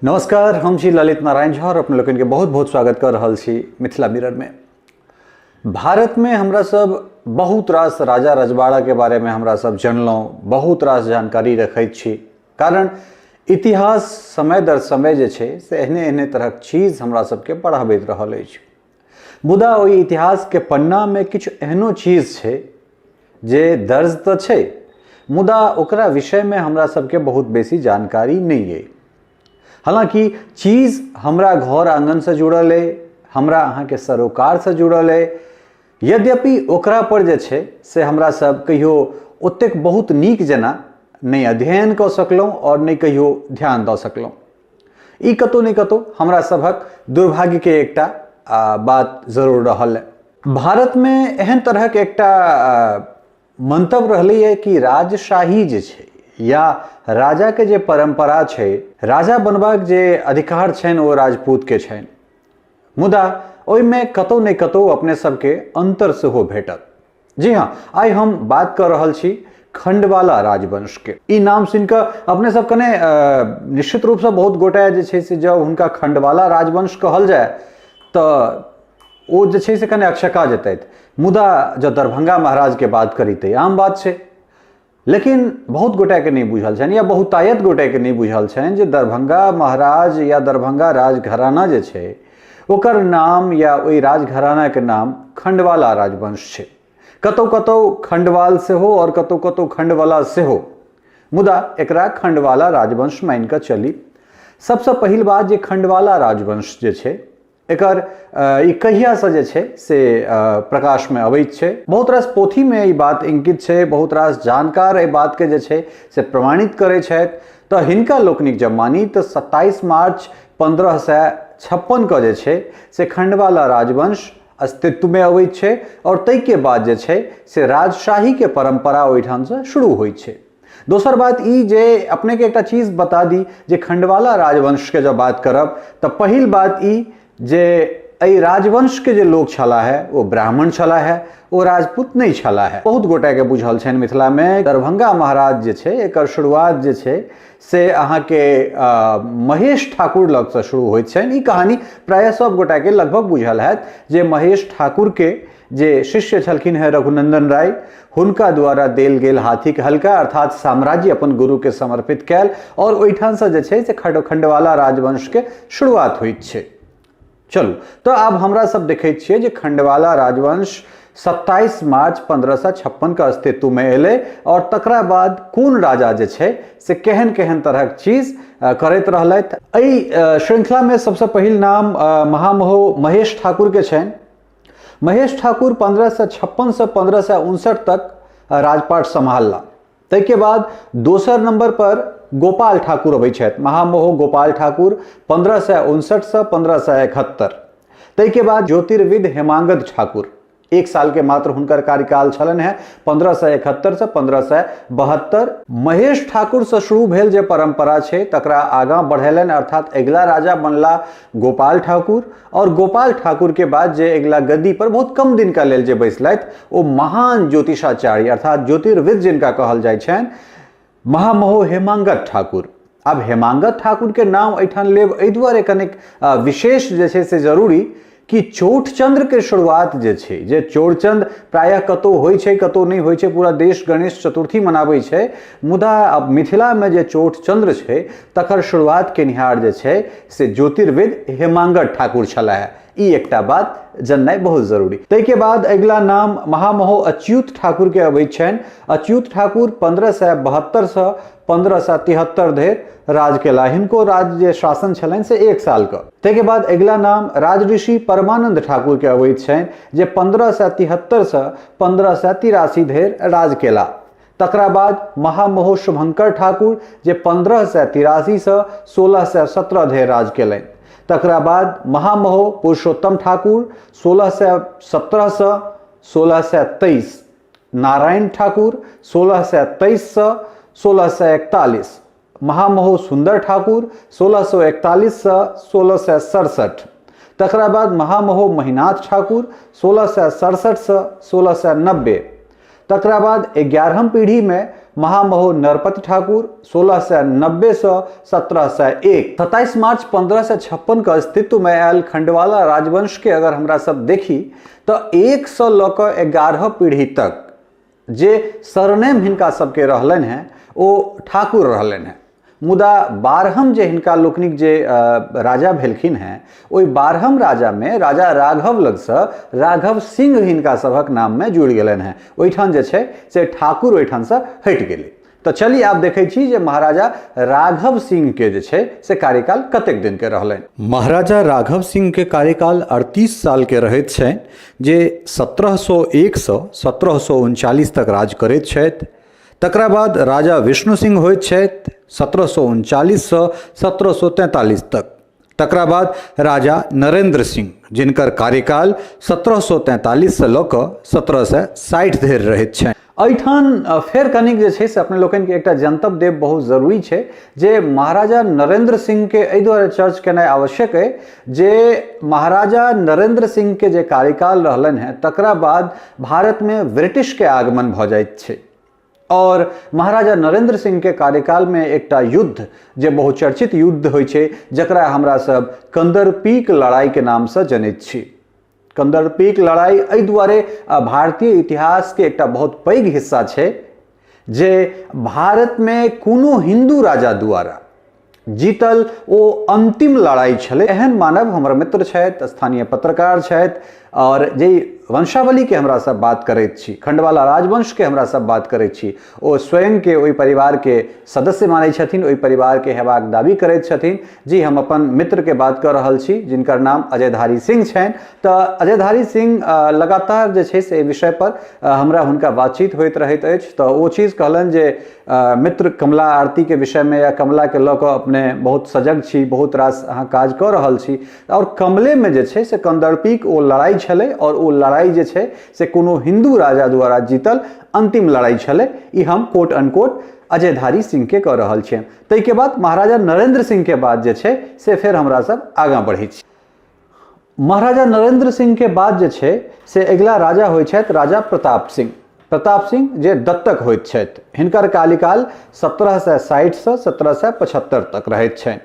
नमस्कार, हम छी ललित नारायण झा और अपने लोगन के बहुत बहुत स्वागत कर रहल छी मिथिला मिरर में। भारत में हमरा सब बहुत रास राजा रजवाड़ा के बारे में हमरा सब जानलौं, बहुत रास जानकारी रखैत छी। कारण इतिहास समय दर समय जे छे से एहने एहने तरहक चीज हमरा सबके पढ़ाबैत रहल अछि। मुदा ओइ इतिहास के पन्ना में किछ एहनो चीज छे जे दर्ज तो छे, मुदा ओकरा विषय में हमरा सबके बहुत बेसी जानकारी नहीं है। हालांकि चीज हमरा घर आंगन से जुड़ल है, हमरा अहाँ के सरोकार से जुड़ल है, यद्यपि ओकरा पर जे छे से हमरा सब कहियो ओतेक बहुत नीक जना नहीं अध्ययन कर सकलौं और नहीं कहियो ध्यान द सकलौं। ई कतो नहीं कतो हमरा सबक दुर्भाग्य के एकटा बात जरूर रहल है। भारत में एहन तरहक एकटा मंतव्य रहलै है कि राजशाही जे छे या राजा के जे परंपरा छे, राजा बनबाक जे अधिकार छेन ओ राजपूत के छेन। मुदा ओइ में कतो नहीं कतो अपने सबके अंतर से हो भेटत। जी हाँ, आई हम बात कर रहल छी खंडवाला राजवंश के। ई नाम सुनकर अपने सब कने निश्चित रूप से बहुत गोटा जे छे से जब उनका खंडवाला राजवंश कहल जाए तो ओ जे छे से कने अक्षका जेतैत। मुदा जब दरभंगा महाराज के बात करी ते आम बात छे, लेकिन बहुत गोटा के नहीं बुझल छन या बहुतायत गोटा के नहीं बुझल छन जे दरभंगा महाराज या दरभंगा राजघराना जे छे ओकर नाम या ओई राजघराना के नाम खंडवाला राजवंश छे। कतौ कतौ खंडवाल से हो और कतौ कतौ खंडवाला से हो, मुदा एकरा खंडवाला राजवंश मान के चली। सबसे पहिल बात जे खंडवाला राजवंश जे छे एकर ई कहिया से जे छे से प्रकाश में अबैत छे। बहुत रास पोथी में ई बात इंकित छे, बहुत रास जानकार ए बात के जे छे से प्रमाणित करे छथि। तो हिनका लोकनिक जब मानी तो 27 मार्च 1556 के जे छे से खंडवाला राजवंश अस्तित्व में अबैत छे और तै के बाद जे छे से राजशाही के परंपरा ओइठाम से शुरू होइत छे। दोसर बात ई जे अपने के एकटा चीज बता दी जे खंडवाला राजवंश के जब बात करब तो पहिल बात ई जे एहि राजवंश के जे लोग छला है वो ब्राह्मण छला है, वो राजपूत नहीं छला है। बहुत गोटा के बुझल छन मिथिला में दरभंगा महाराज जे छे एकर शुरुआत जे छे से अहाँ के महेश ठाकुर लग से शुरू होइत छन। ई कहानी प्राय सब गोटा के लगभग बुझल है जे महेश ठाकुर के जे शिष्य छलखिन है रघुनंदन राय, हुनका द्वारा देल गेल हाथी के हल्का अर्थात साम्राज्य अपन गुरु के समर्पित कैल और ओइठाम से जे छे से खंडवाला राजवंश के शुरुआत होइत छे। चलू तो अब हमरा सब देखे छिए जे खंडवाला राजवंश 27 मार्च 1556 का अस्तित्व में एले और तकरा बाद कौन राजा जे छे से केहन केहन तरह चीज करैत रहलैथ। एहि श्रृंखला में सबसे पहिल नाम महामहो महेश ठाकुर के छेन। महेश ठाकुर 1556 से 1559 तक राजपाट संभालला। तै के बाद दोसर नंबर पर गोपाल ठाकुर अबै छथि, महामहो गोपाल ठाकुर 1559 से 1571। तै के बाद ज्योतिर्विद हेमांगद ठाकुर, एक साल के मात्र हुनकर कार्यकाल छलन है 1571 से 1572। महेश ठाकुर से शुरू भेल जे परंपरा छे तकरा आगा बढ़ेलन, अर्थात अगला राजा बनला गोपाल ठाकुर और गोपाल ठाकुर के बाद जे अगला गद्दी पर बहुत कम दिन का लेल जे बैसलैथ ओ महान ज्योतिषाचार्य अर्थात ज्योतिर्विद जिनका कहल जाय छन महामहो हेमांगद ठाकुर। अब हेमांगद ठाकुर के नाम एठान लेब एहि दुआरे कनेक विशेष जे छे से जरूरी कि चौठचंद्र के शुरुआत जे छे, जे चौठचंद्र प्रायः कतो होय छे कतो नहीं होय छे, पूरा देश गणेश चतुर्थी मनाबै छे, मुदा अब मिथिला में जे चौठचंद्र छे तकर शुरुआत के निहार जे छे से ज्योतिर्विद हेमांगद ठाकुर छला है। ई एकटा बात जाननाइ बहुत जरूरी। तै के बाद अगला नाम महामहो अच्युत ठाकुर के अबै छन। अच्युत ठाकुर 1572 से 1573 धरि राज केला। हिनको राज्य शासन छलन से 1 साल का। तै के बाद अगला नाम राजऋषि परमानंद ठाकुर के अबै छन जे 1573 से 1583 धरि राज केला। तकरा बाद महामहो शुभंकर ठाकुर जे 1583 से 1617 धरि राज केलनि। तकरा बाद महामहो पुरुषोत्तम ठाकुर 1617 से 1623, नारायण ठाकुर 1623 से 1641, महामहो सुंदर ठाकुर 1641 से 1667। तकरा बाद महामहो महीनाथ ठाकुर 1667 से 1690। तकरा बाद 11वीं पीढ़ी में महामहो नरपति ठाकुर 1690 से 1701। 27 मार्च 1556 का अस्तित्व में आयल खंडवाला राजवंश के अगर हमरा सब देखी तो 100 लक 11 पीढ़ी तक जे सरनेम हिनका सबके रहलन हैं वो ठाकुर रहलन हैं। मुदा 12हम जे हिनका लोकनिक जे राजा भेलखिन हैं ओई 12हम राजा में राजा राघव लग से राघव सिंह हिनका सबक नाम में जुड़ गेलन हैं। ओइठान जे छे से ठाकुर ओइठान से हट गेले। तो चलिए आप देखे छी जे महाराजा राघव सिंह के जे छे से कार्यकाल कतेक दिन के रहलन। महाराजा राघव सिंह के कार्यकाल 38 साल के रहैत छै, जे 1701 से 1739 तक राज करैत छथि। तकरा बाद राजा विष्णु सिंह होइत छथि 1739 से 1743 तक। तकरा बाद राजा नरेंद्र सिंह जिनकर कार्यकाल 1743 से लऽ कऽ 1760 धरि रहैत छनि। एहिठाम फेर कनिक जे छै से अपने लोकनि के एकटा जनतब देब बहुत जरूरी छै जे महाराजा नरेंद्र सिंह के एहि दुआरे चर्च केनाइ आवश्यक है जे महाराजा नरेंद्र सिंह के जे कार्यकाल रहलन हैं तकरा बाद भारत में ब्रिटिश के आगमन भऽ जाइत छै और महाराजा नरेंद्र सिंह के कार्यकाल में एकटा युद्ध जे बहुचर्चित युद्ध होइ छै जकरा हमरा सब कंदरपीक लड़ाई के नाम से जनैत छी। कंदरपीक लड़ाई एहि दुआरे भारतीय इतिहास के एकटा बहुत पैघ हिस्सा छै जे भारत में कोनो हिंदू राजा द्वारा जीतल ओ अंतिम लड़ाई छले। एहन मानव हमर मित्र छथि, स्थानीय पत्रकार छथि और जे वंशावली के हमरा सब बात करैत छी, खंडवाला राजवंश के हमरा सब बात करैत छी, ओ स्वयं के ओई परिवार के सदस्य मानै छथिन, ओई परिवार के हेबाक दावी करैत छथिन। जी हम अपन मित्र के बात कर रहल छी जिनकर नाम अजयधारी सिंह छनि। तो अजयधारी सिंह लगातार जे छै से विषय पर हमरा हुनका बातचीत होइत रहैत अछि। तो ओ चीज कहलन जे मित्र कमला आरती के विषय में या कमला के लऽ कऽ अपने बहुत सजग छी, बहुत रास अहाँ काज कऽ रहल छी और कमले में जे छै से कंदरपीक ओ लड़ाई छले और ओ लड़ाई जे छै से कोनो हिंदू राजा द्वारा जीतल अंतिम लड़ाई छले। ई हम कोट अनकोट अजयधारी सिंह के कह रहल छियनि। तै के बाद महाराजा नरेंद्र सिंह के बाद जे छै से फिर हमरा सब आगां बढ़ै छी। महाराजा नरेंद्र सिंह के बाद जे छै से अगिला राजा होइ छथि राजा प्रताप सिंह। प्रताप सिंह जे दत्तक होइत छथि, हिनकर कार्यकाल 1760 से 1775 तक रहैत छनि।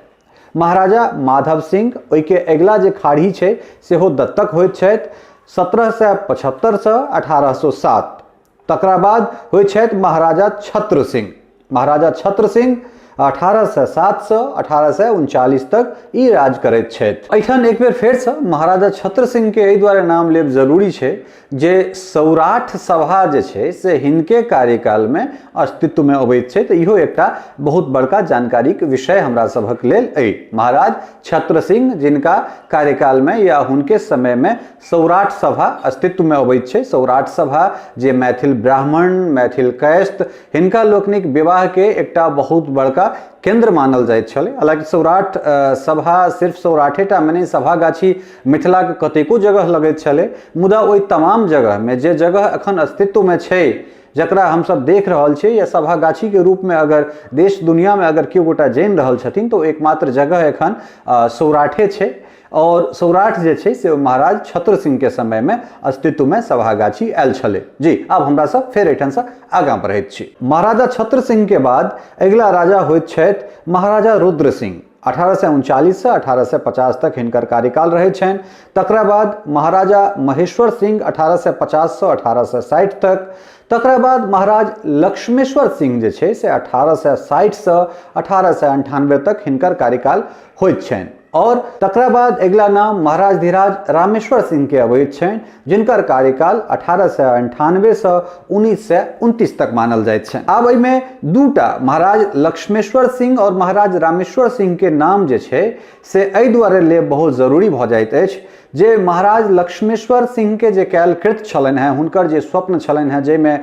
महाराजा माधव सिंह ओइ के अगिला जे खाड़ी छै सेहो दत्तक होइत छथि 1775 से 1807। तकरा बाद होइ छथि महाराजा छत्र सिंह। महाराजा छत्र सिंह 1807 से 1839 तक ई राज करैत छथि। एहिठाम एक बेर फेर से महाराजा छत्र सिंह के एहि दुआरे नाम लेब जरूरी छै जे सौराठ सभा जे छै से हिनके कार्यकाल में अस्तित्व में अबैत छै। तो इहो एकटा बहुत बड़का जानकारी के विषय हमरा सभक लेल अइ। महाराज छत्र सिंह जिनका कार्यकाल में या हुनके समय में सौराठ सभा अस्तित्व में अबैत छै। सौराठ सभा जे मैथिल ब्राह्मण, मैथिल कैस्त हिनका लोकनिक विवाह के एकटा बहुत बड़का केंद्र मानल जाइत छले। हालांकि सौराठ सभा सिर्फ सौराठेटा में नहीं, सभा गाछी मिथिला के कतेको जगह लगैत छले। मुदा ओई तमाम जगह में जे जगह अखन अस्तित्व में छै जकरा हम सब देख रहल छी या सभा गाछी के रूप में अगर देश दुनिया में अगर केओ गोटा जानि रहल छथिन तो एकमात्र जगह एखन सौराठे छै। और सौराठ जे छै से महाराज छत्र सिंह के समय में अस्तित्व में सभागाछी आयल छले। जी अब हमरा सब फेर एठन से आगां बढ़ैत छी। महाराजा छत्र सिंह के बाद अगिला राजा होइत छथि महाराजा रुद्र सिंह। 1839 से 1850 तक हिनकर कार्यकाल रहे छनि। तकरा बाद महाराजा महेश्वर सिंह 1850 से 1860 तक। तकरा बाद महाराज लक्ष्मेश्वर सिंह जे छै से 1860 से 1898 तक हिनकर कार्यकाल होइत छनि। और तकरा बाद अगिला नाम महाराज धीराज रामेश्वर सिंह के अबैत छनि जिनकर कार्यकाल 1898 से 1929 तक मानल जाइत छनि। आब एहिमे दूटा महाराज लक्ष्मेश्वर सिंह और महाराज रामेश्वर सिंह के नाम जे छै से एहि दुआरे लेब बहुत जरूरी भऽ जाइत अछि जे महाराज लक्ष्मेश्वर सिंह के जे कैलकृत छलनि हैं, हुनकर जे स्वप्न छलनि हैं जाहिमे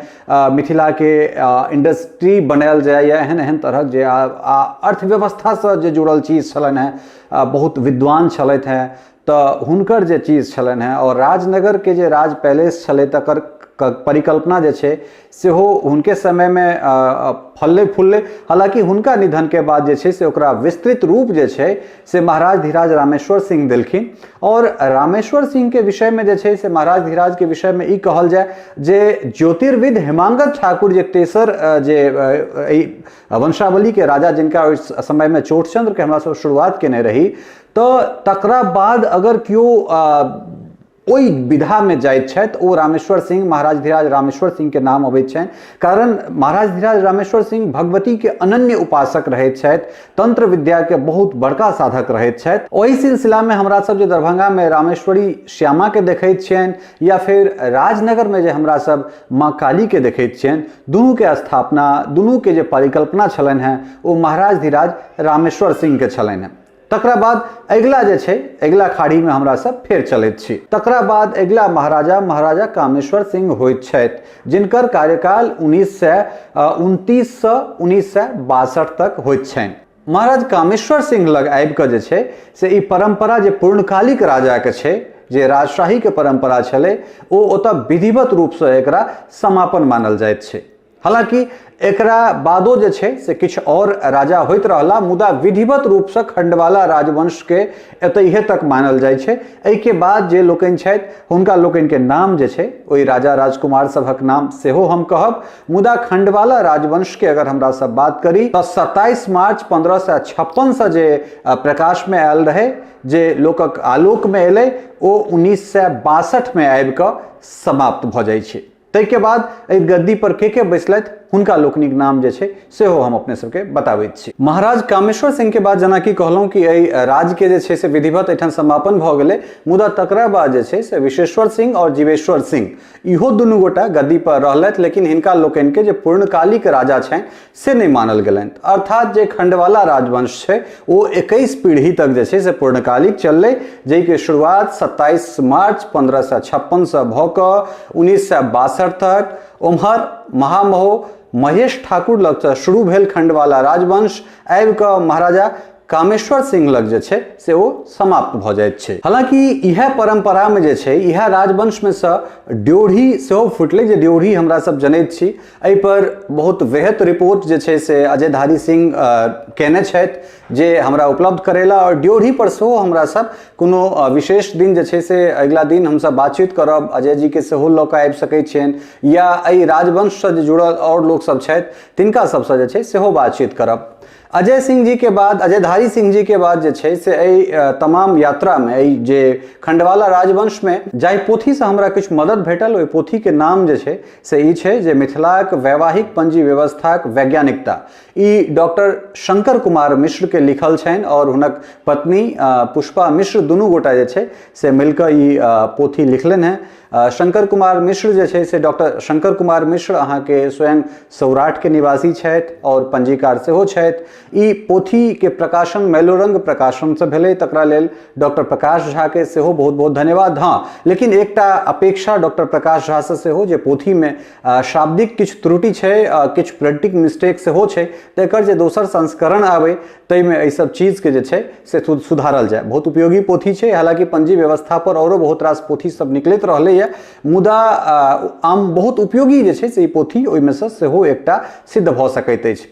मिथिला के इंडस्ट्री बनायल जाय या एहन एहन तरहक जे अर्थव्यवस्था से जे जुड़ल चीज छलनि हैं, बहुत विद्वान छलथि हैं, तऽ हुनकर जे चीज छलनि हैं और राजनगर के जे राज पैलेस छलै तकर परिकल्पना जे छै सेहो हुनके समय में फलले फूलले। हालांकि हुनका निधन के बाद जे छै से ओकरा विस्तृत रूप जे छै से महाराज धीराज रामेश्वर सिंह देलखिन। और रामेश्वर सिंह के विषय में जे छै से महाराज धीराज के विषय में ई कहल जाए जे ज्योतिर्विद हेमांगत ठाकुर जे तेसर जे वंशावली के राजा जिनका उस समय में चोटचंद्र के हमरा सब शुरुआत केने रही, तो तकरा बाद अगर क्यों ओई विधा में जाइत छथि ओ रामेश्वर सिंह, महाराज धीराज रामेश्वर सिंह के नाम अबैत छनि। कारण महाराज धीराज रामेश्वर सिंह भगवती के अनन्य उपासक रहैत छथि, तंत्र विद्या के बहुत बड़का साधक रहैत छथि। ओहि सिलसिला में हमरा सब जे दरभंगा में रामेश्वरी श्यामा के देखैत छियनि या फिर राजनगर में जे हमरा सब माँ काली के देखैत छियनि, दुनू के स्थापना, दुनू के जे परिकल्पना छलनि हैं ओ महाराज धीराज रामेश्वर सिंह के छलनि हैं। तकरा बाद अगला जे छै अगला खाड़ी में हमरा सब फेर चलैत छी। तकरा बाद अगला महाराजा कामेश्वर सिंह होइत छथि, जिनकर कार्यकाल 1929 से 1962 तक होइत छनि। महाराज कामेश्वर सिंह लग आबि कऽ जे छै से ई परंपरा जे पूर्णकालिक राजा के छै, जे राजशाही के परंपरा छलै, ओ ओतऽ विधिवत रूप से एकरा समापन मानल जाइत छै। हालांकि एकरा बादो जे छै से किछु और राजा होइत रहला, मुदा विधिवत रूप से खंडवाला राजवंश के एतहिए तक मानल जाइ छै। एहि के बाद जे लोकनि छथि हुनका लोकनि के नाम जे छै ओहि राजा राजकुमार सभक नाम सेहो हम कहब। मुदा खंडवाला राजवंश के अगर हमरा सब बात करी तो 27 मार्च 1556 से जे प्रकाश में आयल रहे, जे लोकक आलोक में एलै, ओ 1962 में आबि कऽ समाप्त भऽ जाइ छै। ताहि के बाद एहि गद्दी पर के बैसलथि हुनका लोकनिक नाम जे छै सेहो हम अपने सबके बताबैत छी। महाराज कामेश्वर सिंह के बाद जेना कि कहलहुं कि एहि राज के जे छै से विधिवत एठाम समापन भऽ गेलै, मुदा तकरा बाद जे छै से विशेश्वर सिंह और जीवेश्वर सिंह इहो दुनू गोटा गद्दी पर रहलथि, लेकिन हिनका लोकनि के जे पूर्णकालिक राजा छनि से नहि मानल गेलनि। अर्थात जे खंडवाला राजवंश छै ओ 21 पीढ़ी तक जे छै से पूर्णकालिक चललै, जाहि के शुरुआत 27 मार्च 1556 से भऽ कऽ 1962 तक उम्हर महामहो महेश ठाकुर लग से शुरू भेल खंडवाला राजवंश, आबि कऽ महाराजा कामेश्वर सिंह लग जे छै से ओ समाप्त भऽ जाइत छै। हालांकि इएह परंपरा में जे छै इएह राजवंश में से ड्योढ़ी सेहो फुटलै, जे ड्योढ़ी हमरा सब जनैत छी। एहि पर बहुत वृहत रिपोर्ट जे छै से अजय धारी सिंह केने छथि जे हमरा उपलब्ध करेला, और ड्योढ़ी पर सेहो हमरा सब कोनो विशेष दिन जे छै से अगला दिन हम सब बातचीत करब, अजय जी के सेहो लऽ कऽ आबि सकैत छियनि, या एहि राजवंश से जुड़ल और लोक सब छथि तिनका सबसँ जे छै सेहो बातचीत करब। अजय सिंह जी के बाद, अजय धारी सिंह जी के बाद जे छै से एहि तमाम यात्रा में एहि जे खंडवाला राजवंश में जाहि पोथी से हमरा किछु मदद भेटल, ओहि पोथी के नाम जे छै से ई छै जे मिथिलाक वैवाहिक पंजी व्यवस्थाक वैज्ञानिकता। ई डॉक्टर शंकर कुमार मिश्र के लिखल छनि और हुनक पत्नी पुष्पा मिश्र दुनू गोटा जे छै से मिलकर ई पोथी लिखलनि हैं। शंकर कुमार मिश्र जे छै से डॉक्टर शंकर कुमार मिश्र अहाँ के स्वयं सौराठ के निवासी छथि और पंजीकार सेहो छथि। ई पोथी के प्रकाशन मेलोरंग प्रकाशन से भेलै, तकरा लेल डॉक्टर प्रकाश झा के सेहो बहुत बहुत धन्यवाद। हाँ, लेकिन एकटा अपेक्षा डॉक्टर प्रकाश झा से सेहो, जे पोथी में शाब्दिक किछु त्रुटि छै, किछु प्रिंटिंग मिस्टेक सेहो छै, तेकर जे दोसर संस्करण आबै ताहिमे एहि सब चीज के जे छै से सुधारल जाए। बहुत उपयोगी पोथी छै। हालांकि पंजी व्यवस्था पर औरो बहुत रास पोथी सब निकलैत रहलै, मुदा आम बहुत उपयोगी जे छै से ई पोथी ओहिमे से सेहो एकटा सिद्ध भऽ सकैत अछि।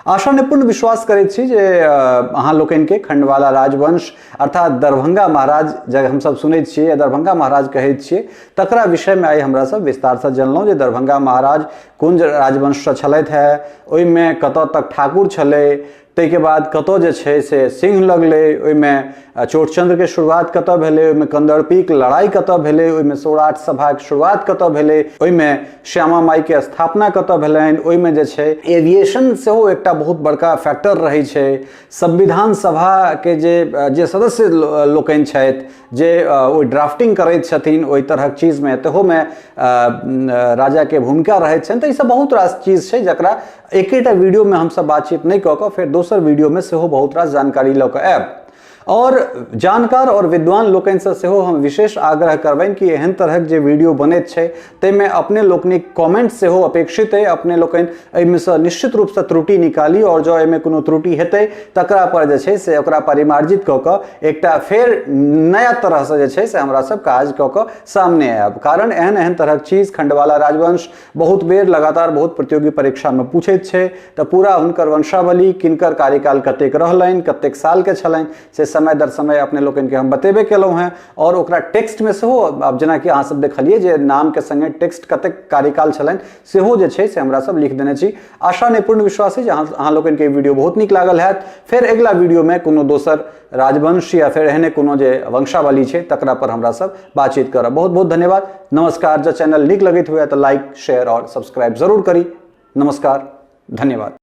आशा निपूर्ण विश्वास करैत छी जे अहाँ लोकनि के खंडवाला राजवंश अर्थात दरभंगा महाराज जब हम सब सुनैत छियै या दरभंगा महाराज कहैत छियै, तकरा विषय में आइ हमरा सब विस्तार से जानलहुँ जे दरभंगा महाराज कोन राजवंश से छलथि है, ओहिमे कतऽ तक ठाकुर छलै, ताहि के बाद कतऽ जे छै से सिंह लगलै, ओहिमे चोटचंद्र के शुरुआत कतऽ भेलै, ओहिमे कंदरपीक लड़ाई कतऽ भेलै, ओहिमे सौराठ सभा के शुरुआत कतऽ भेलै, ओहिमे श्यामा माई के स्थापना कतऽ भेलनि, ओहिमे जे छै एविएशन सेहो एकटा बहुत बड़का फैक्टर रहै छै। संविधान सभा के जे सदस्य लोकनि छथि जे ओहि ड्राफ्टिंग करैत छथिन, ओहि तरहक चीज में तहो में राजा के भूमिका रहैत छनि। तऽ ई सब बहुत रास चीज छै जकरा एकेटा वीडियो में हम सब बातचीत नहीं कऽ कऽ फेर दोसर वीडियो में सेहो बहुत रास जानकारी लऽ कऽ आयब। और जानकार और विद्वान लोकनि से सेहो हम विशेष आग्रह करबनि कि एहन तरहक जे वीडियो बनैत छै ताहिमे अपने लोकनिक कमेंट सेहो अपेक्षित है। अपने लोकनि एहिमे से निश्चित रूप से त्रुटि निकाली और जो एहिमे कोनो त्रुटि हेतै तकरा पर जे छै से ओकरा परिमार्जित कऽ कऽ एकटा फेर नया तरह से जे छै से हमरा सब काज कऽ कऽ सामने आयब। कारण एहन तरहक चीज खंडवाला राजवंश बहुत बेर लगातार बहुत प्रतियोगी परीक्षा में पूछैत छै तऽ पूरा हुनकर वंशावली किनकर कार्यकाल कतेक रहलनि, कतेक साल के छलनि से समय दर समय अपने लोकनि के हम बतेबे केलहुँ हैं। और ओकरा टेक्स्ट में सेहो अब जेना कि अहाँ सब देखलिए जे नाम के संगे टेक्स्ट कतेक कार्यकाल छलनि सेहो जे छै से हमरा सब लिख देने छी। आशा नै पूर्ण विश्वास है जे अहाँ लोकनि के वीडियो बहुत नीक लागल हैत। फिर अगला वीडियो में कोनो दोसर राजवंश या फिर एहने कोनो जे वंशावली छै तकरा पर हमरा सब बातचीत करब। बहुत बहुत धन्यवाद। नमस्कार। जो चैनल नीक लगैत हुए तो लाइक शेयर और सब्सक्राइब जरूर करी। नमस्कार, धन्यवाद।